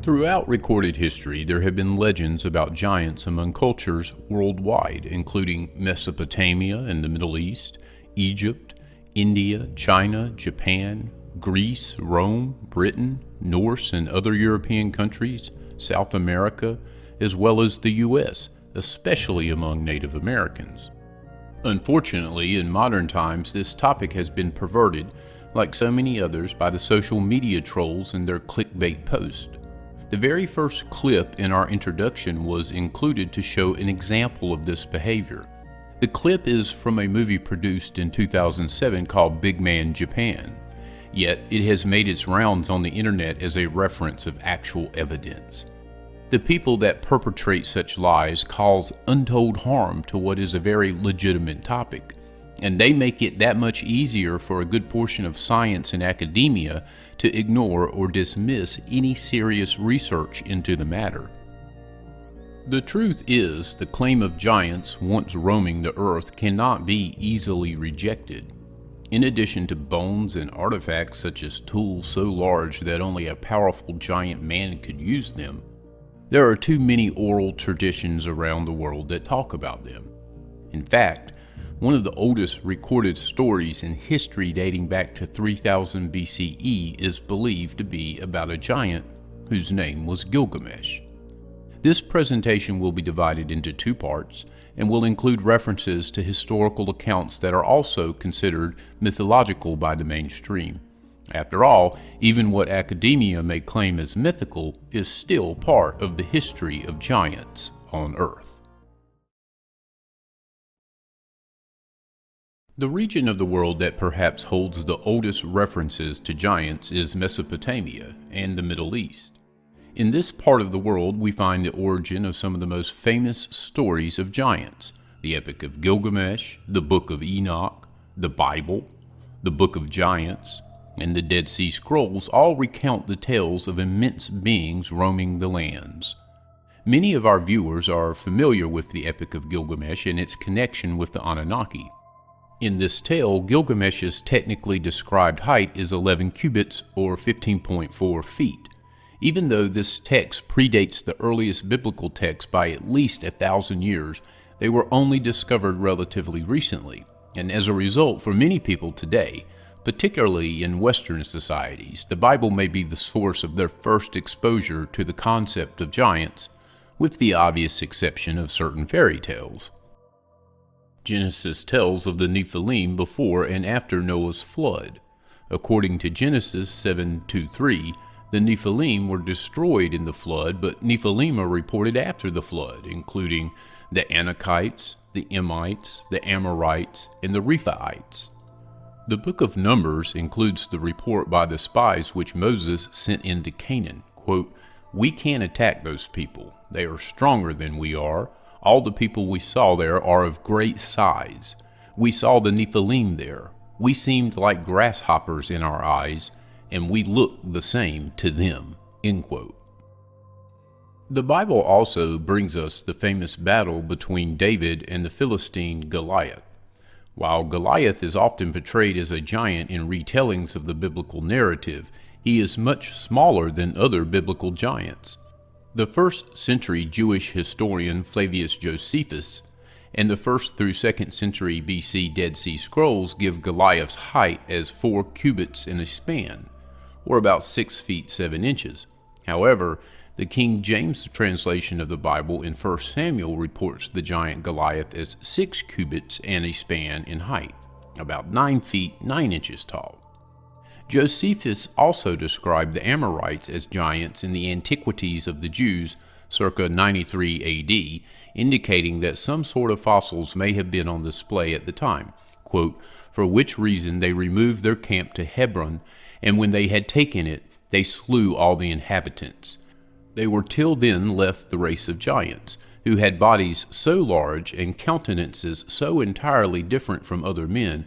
Throughout recorded history, there have been legends about giants among cultures worldwide, including Mesopotamia in the Middle East, Egypt, India, China, Japan, Greece, Rome, Britain, Norse and other European countries, South America, as well as the U.S., especially among Native Americans. Unfortunately, in modern times, this topic has been perverted, like so many others, by the social media trolls and their clickbait posts. The very first clip in our introduction was included to show an example of this behavior. The clip is from a movie produced in 2007 called Big Man Japan, yet it has made its rounds on the internet as a reference of actual evidence. The people that perpetrate such lies cause untold harm to what is a very legitimate topic, and they make it that much easier for a good portion of science and academia to ignore or dismiss any serious research into the matter. The truth is, the claim of giants once roaming the earth cannot be easily rejected. In addition to bones and artifacts such as tools so large that only a powerful giant man could use them, there are too many oral traditions around the world that talk about them. In fact, one of the oldest recorded stories in history dating back to 3000 BCE is believed to be about a giant whose name was Gilgamesh. This presentation will be divided into two parts and will include references to historical accounts that are also considered mythological by the mainstream. After all, even what academia may claim as mythical is still part of the history of giants on Earth. The region of the world that perhaps holds the oldest references to giants is Mesopotamia and the Middle East. In this part of the world, we find the origin of some of the most famous stories of giants: the Epic of Gilgamesh, the Book of Enoch, the Bible, the Book of Giants, and the Dead Sea Scrolls all recount the tales of immense beings roaming the lands. Many of our viewers are familiar with the Epic of Gilgamesh and its connection with the Anunnaki. In this tale, Gilgamesh's technically described height is 11 cubits or 15.4 feet. Even though this text predates the earliest biblical text by at least 1,000 years, they were only discovered relatively recently, and as a result, for many people today, particularly in Western societies, the Bible may be the source of their first exposure to the concept of giants, with the obvious exception of certain fairy tales. Genesis tells of the Nephilim before and after Noah's flood. According to Genesis 7:2-3, the Nephilim were destroyed in the flood, but Nephilim are reported after the flood, including the Anakites, the Emites, the Amorites, and the Rephaites. The book of Numbers includes the report by the spies which Moses sent into Canaan. Quote, "We can't attack those people. They are stronger than we are. All the people we saw there are of great size. We saw the Nephilim there. We seemed like grasshoppers in our eyes, and we looked the same to them." End quote. The Bible also brings us the famous battle between David and the Philistine Goliath. While Goliath is often portrayed as a giant in retellings of the biblical narrative, he is much smaller than other biblical giants. The 1st century Jewish historian Flavius Josephus and the 1st through 2nd century BC Dead Sea Scrolls give Goliath's height as 4 cubits in a span, or about 6 feet 7 inches. However, the King James translation of the Bible in 1 Samuel reports the giant Goliath as 6 cubits and a span in height, about 9 feet 9 inches tall. Josephus also described the Amorites as giants in the Antiquities of the Jews circa 93 AD, indicating that some sort of fossils may have been on display at the time, quote, "for which reason they removed their camp to Hebron, and when they had taken it, they slew all the inhabitants. They were till then left the race of giants, who had bodies so large and countenances so entirely different from other men,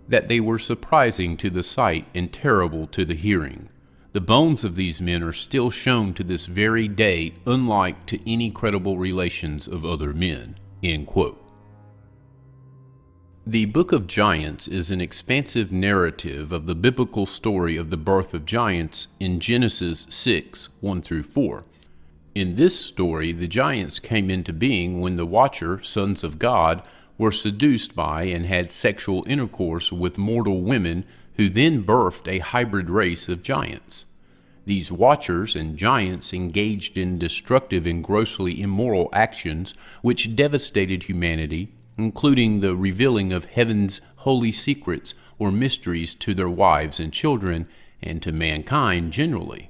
that they were surprising to the sight and terrible to the hearing. The bones of these men are still shown to this very day, unlike to any credible relations of other men." End quote. The Book of Giants is an expansive narrative of the biblical story of the birth of giants in Genesis 6, 1 through 4. In this story, the giants came into being when the Watcher, sons of God, were seduced by and had sexual intercourse with mortal women who then birthed a hybrid race of giants. These Watchers and giants engaged in destructive and grossly immoral actions which devastated humanity, including the revealing of heaven's holy secrets or mysteries to their wives and children, and to mankind generally.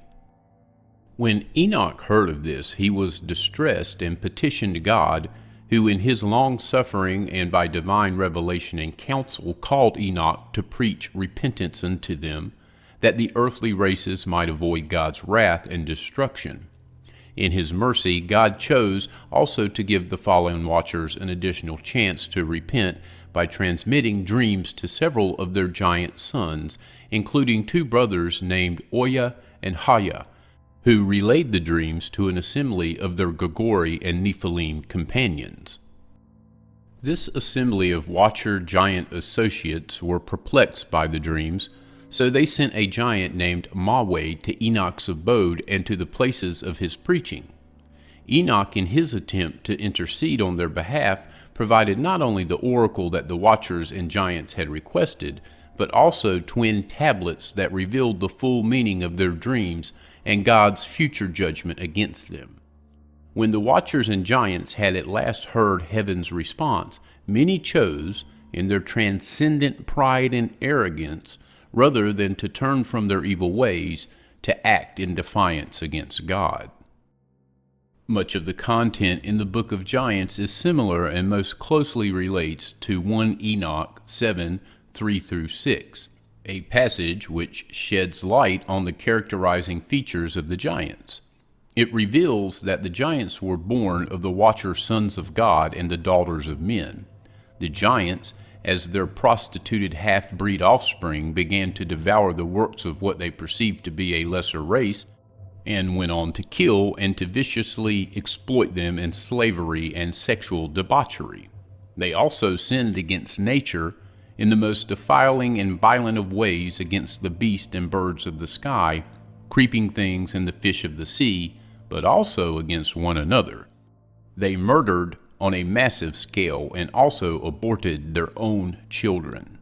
When Enoch heard of this, he was distressed and petitioned God, who in his long suffering and by divine revelation and counsel called Enoch to preach repentance unto them, that the earthly races might avoid God's wrath and destruction. In his mercy, God chose also to give the fallen watchers an additional chance to repent by transmitting dreams to several of their giant sons, including two brothers named Oya and Haya, who relayed the dreams to an assembly of their Gogori and Nephilim companions. This assembly of watcher giant associates were perplexed by the dreams, so they sent a giant named Maweh to Enoch's abode and to the places of his preaching. Enoch, in his attempt to intercede on their behalf, provided not only the oracle that the watchers and giants had requested, but also twin tablets that revealed the full meaning of their dreams and God's future judgment against them. When the watchers and giants had at last heard heaven's response, many chose, in their transcendent pride and arrogance, rather than to turn from their evil ways, to act in defiance against God. Much of the content in the Book of Giants is similar and most closely relates to 1 Enoch 7, 3 through 6, a passage which sheds light on the characterizing features of the giants. It reveals that the giants were born of the Watcher sons of God and the daughters of men. The giants, as their prostituted half-breed offspring, began to devour the works of what they perceived to be a lesser race, and went on to kill and to viciously exploit them in slavery and sexual debauchery. They also sinned against nature in the most defiling and violent of ways against the beasts and birds of the sky, creeping things and the fish of the sea, but also against one another. They murdered on a massive scale and also aborted their own children.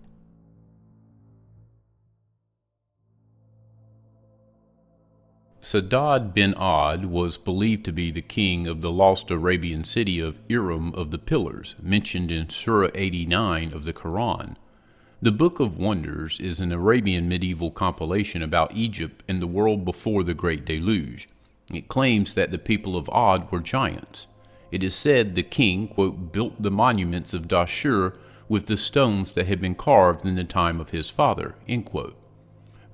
Saddad bin Ad was believed to be the king of the lost Arabian city of Iram of the Pillars, mentioned in Surah 89 of the Quran. The Book of Wonders is an Arabian medieval compilation about Egypt and the world before the Great Deluge. It claims that the people of Ad were giants. It is said the king, quote, built the monuments of Dashur with the stones that had been carved in the time of his father, end quote.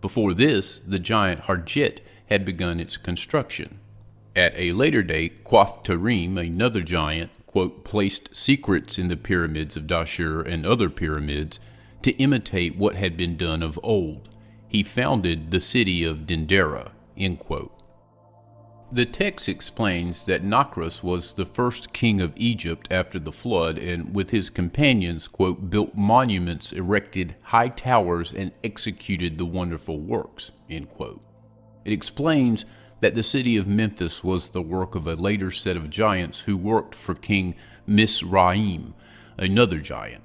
Before this, the giant Harjet had begun its construction. At a later date, Quath Tarim, another giant, quote, placed secrets in the pyramids of Dashur and other pyramids to imitate what had been done of old. He founded the city of Dendera, end quote. The text explains that Nacrus was the first king of Egypt after the flood, and with his companions, quote, built monuments, erected high towers, and executed the wonderful works, end quote. It explains that the city of Memphis was the work of a later set of giants who worked for King Misraim, another giant.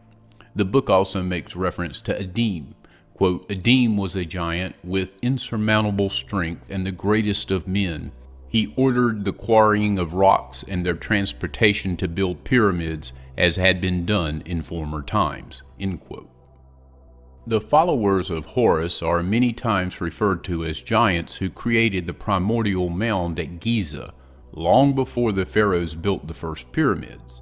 The book also makes reference to Adim. Quote, Adim was a giant with insurmountable strength and the greatest of men. He ordered the quarrying of rocks and their transportation to build pyramids as had been done in former times, end quote. The followers of Horus are many times referred to as giants who created the primordial mound at Giza, long before the pharaohs built the first pyramids.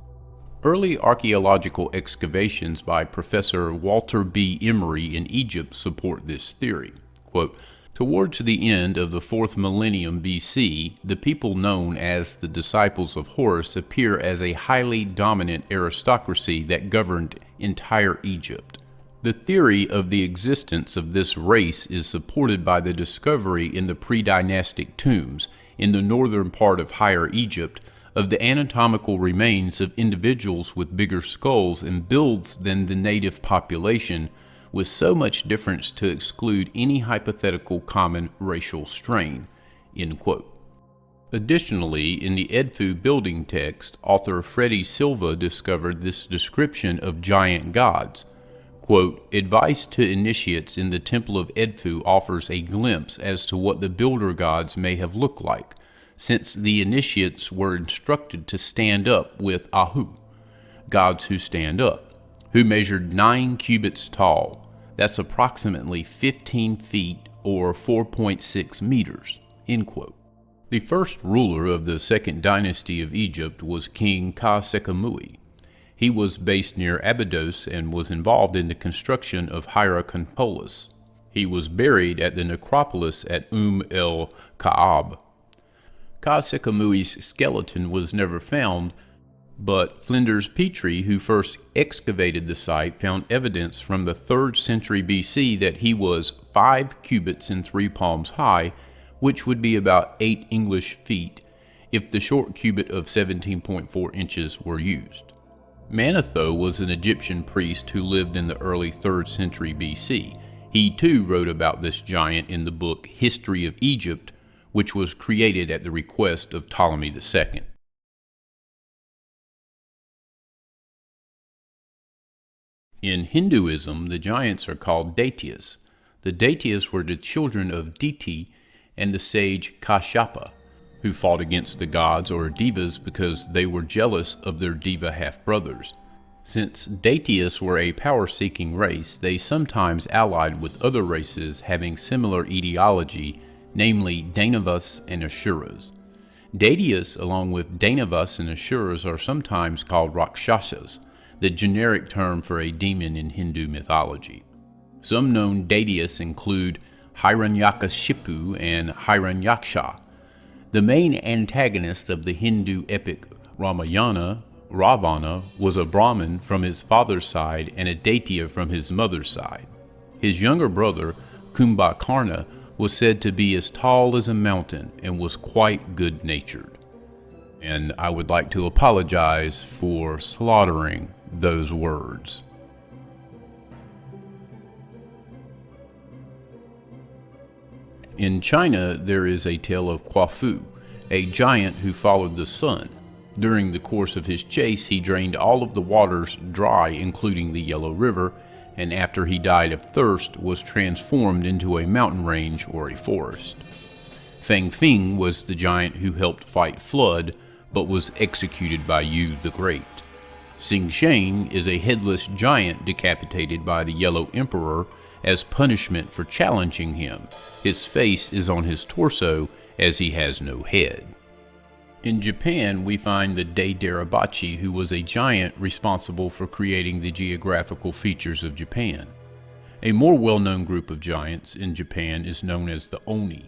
Early archaeological excavations by Professor Walter B. Emery in Egypt support this theory. Quote, towards the end of the 4th millennium BC, the people known as the disciples of Horus appear as a highly dominant aristocracy that governed entire Egypt. The theory of the existence of this race is supported by the discovery in the pre-dynastic tombs in the northern part of Higher Egypt of the anatomical remains of individuals with bigger skulls and builds than the native population, with so much difference to exclude any hypothetical common racial strain." End quote. Additionally, in the Edfu building text, author Freddie Silva discovered this description of giant gods. Quote, "Advice to initiates in the temple of Edfu offers a glimpse as to what the builder gods may have looked like, since the initiates were instructed to stand up with Ahu, gods who stand up, who measured 9 cubits tall. That's approximately 15 feet or 4.6 meters." End quote. The first ruler of the second dynasty of Egypt was King Ka-Sekhemui. He was based near Abydos and was involved in the construction of Hierakonpolis. He was buried at the necropolis at el-Ka'ab. Ka-Sekhemui's skeleton was never found, but Flinders Petrie, who first excavated the site, found evidence from the 3rd century BC that he was 5 cubits and 3 palms high, which would be about 8 English feet if the short cubit of 17.4 inches were used. Manetho was an Egyptian priest who lived in the early 3rd century BC. He too wrote about this giant in the book History of Egypt, which was created at the request of Ptolemy II. In Hinduism, the giants are called Daityas. The Daityas were the children of Diti and the sage Kashyapa, who fought against the gods or devas because they were jealous of their deva half-brothers. Since Daityas were a power-seeking race, they sometimes allied with other races having similar etiology, namely Dainavas and Asuras. Daityas, along with Dainavas and Asuras, are sometimes called Rakshasas, the generic term for a demon in Hindu mythology. Some known Daityas include Hiranyakashipu and Hiranyaksha. The main antagonist of the Hindu epic Ramayana, Ravana, was a Brahmin from his father's side and a Daitya from his mother's side. His younger brother, Kumbhakarna, was said to be as tall as a mountain and was quite good-natured. And I would like to apologize for slaughtering those words. In China, there is a tale of Quafu, a giant who followed the sun. During the course of his chase, he drained all of the waters dry, including the Yellow River, and after he died of thirst, was transformed into a mountain range or a forest. Fang Feng was the giant who helped fight Flood, but was executed by Yu the Great. Xing Shang is a headless giant decapitated by the Yellow Emperor as punishment for challenging him. His face is on his torso as he has no head. In Japan, we find the Dai-Darabachi, who was a giant responsible for creating the geographical features of Japan. A more well-known group of giants in Japan is known as the Oni.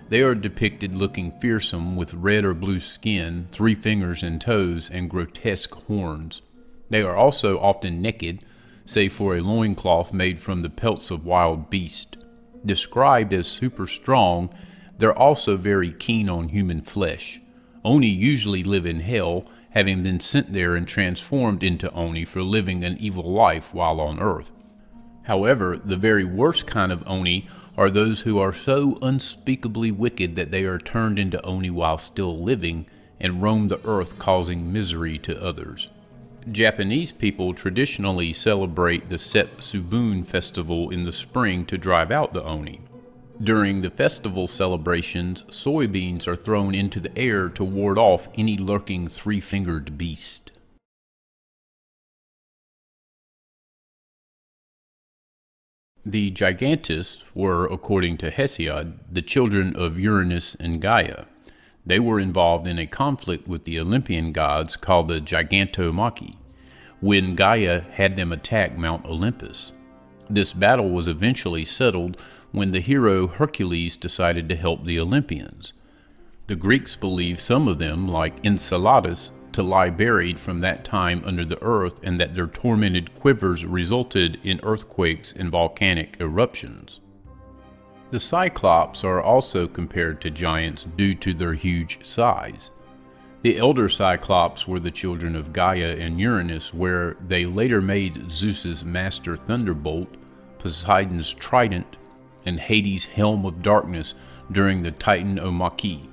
They are depicted looking fearsome with red or blue skin, 3 fingers and toes, and grotesque horns. They are also often naked, save for a loincloth made from the pelts of wild beasts. Described as super strong, they're also very keen on human flesh. Oni usually live in hell, having been sent there and transformed into Oni for living an evil life while on earth. However, the very worst kind of Oni are those who are so unspeakably wicked that they are turned into Oni while still living and roam the earth causing misery to others. Japanese people traditionally celebrate the Setsubun festival in the spring to drive out the Oni. During the festival celebrations, soybeans are thrown into the air to ward off any lurking 3-fingered beast. The Gigantes were, according to Hesiod, the children of Uranus and Gaia. They were involved in a conflict with the Olympian gods called the Gigantomachy, when Gaia had them attack Mount Olympus. This battle was eventually settled when the hero Hercules decided to help the Olympians. The Greeks believed some of them, like Enceladus, to lie buried from that time under the earth, and that their tormented quivers resulted in earthquakes and volcanic eruptions. The Cyclops are also compared to giants due to their huge size. The elder Cyclops were the children of Gaia and Uranus, where they later made Zeus's master thunderbolt, Poseidon's trident, and Hades' helm of darkness during the Titanomachy.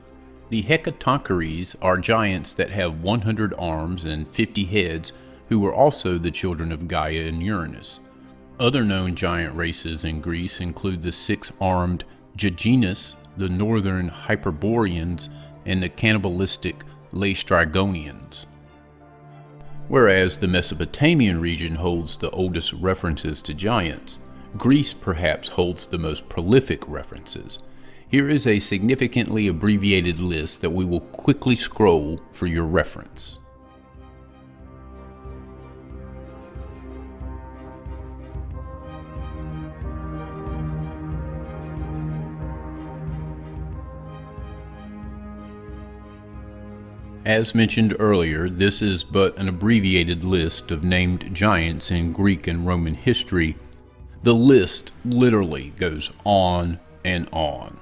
The Hecatoncheires are giants that have 100 arms and 50 heads, who were also the children of Gaia and Uranus. Other known giant races in Greece include the six-armed Gegenus, the northern Hyperboreans, and the cannibalistic Laestrygonians. Whereas the Mesopotamian region holds the oldest references to giants, Greece perhaps holds the most prolific references. Here is a significantly abbreviated list that we will quickly scroll for your reference. As mentioned earlier, this is but an abbreviated list of named giants in Greek and Roman history. The list literally goes on and on.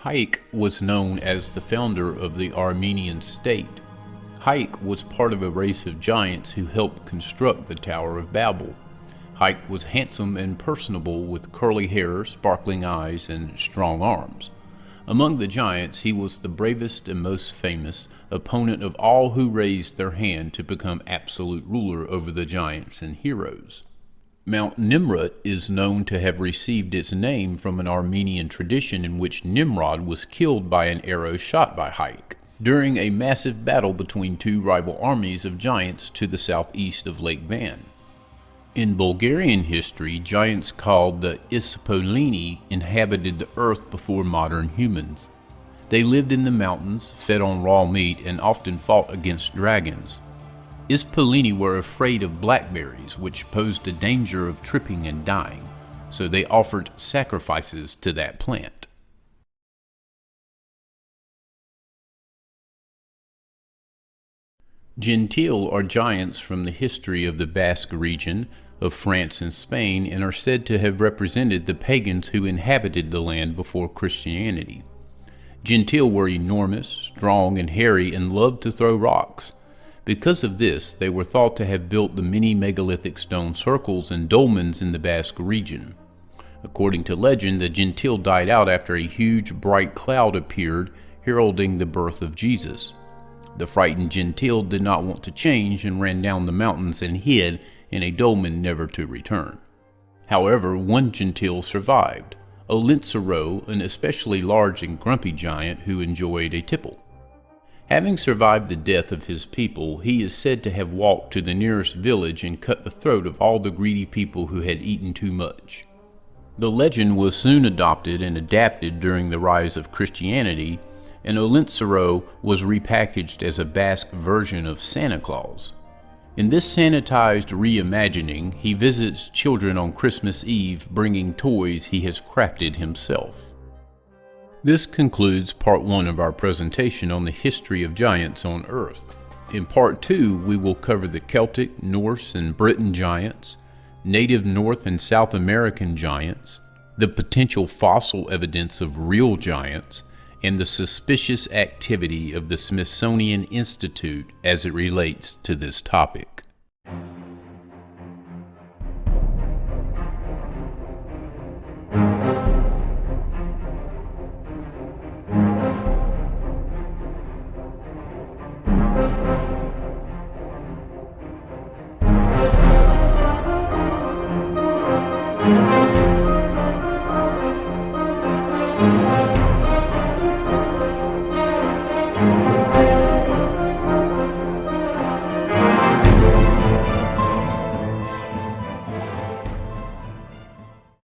Haik was known as the founder of the Armenian state. Haik was part of a race of giants who helped construct the Tower of Babel. Haik was handsome and personable with curly hair, sparkling eyes, and strong arms. Among the giants, he was the bravest and most famous opponent of all who raised their hand to become absolute ruler over the giants and heroes. Mount Nimrut is known to have received its name from an Armenian tradition in which Nimrod was killed by an arrow shot by Haik during a massive battle between two rival armies of giants to the southeast of Lake Van. In Bulgarian history, giants called the Ispolini inhabited the earth before modern humans. They lived in the mountains, fed on raw meat, and often fought against dragons. Ispolini were afraid of blackberries, which posed a danger of tripping and dying, so they offered sacrifices to that plant. Gentile are giants from the history of the Basque region of France and Spain, and are said to have represented the pagans who inhabited the land before Christianity. Gentile were enormous, strong, and hairy, and loved to throw rocks. Because of this, they were thought to have built the many megalithic stone circles and dolmens in the Basque region. According to legend, the Gentile died out after a huge bright cloud appeared, heralding the birth of Jesus. The frightened Gentile did not want to change and ran down the mountains and hid in a dolmen, never to return. However, one Gentile survived, Olinsero, an especially large and grumpy giant who enjoyed a tipple. Having survived the death of his people, he is said to have walked to the nearest village and cut the throat of all the greedy people who had eaten too much. The legend was soon adopted and adapted during the rise of Christianity, and Olinsero was repackaged as a Basque version of Santa Claus. In this sanitized reimagining, he visits children on Christmas Eve bringing toys he has crafted himself. This concludes part 1 of our presentation on the history of giants on Earth. In part 2, we will cover the Celtic, Norse, and Briton giants, native North and South American giants, the potential fossil evidence of real giants, and the suspicious activity of the Smithsonian Institute as it relates to this topic.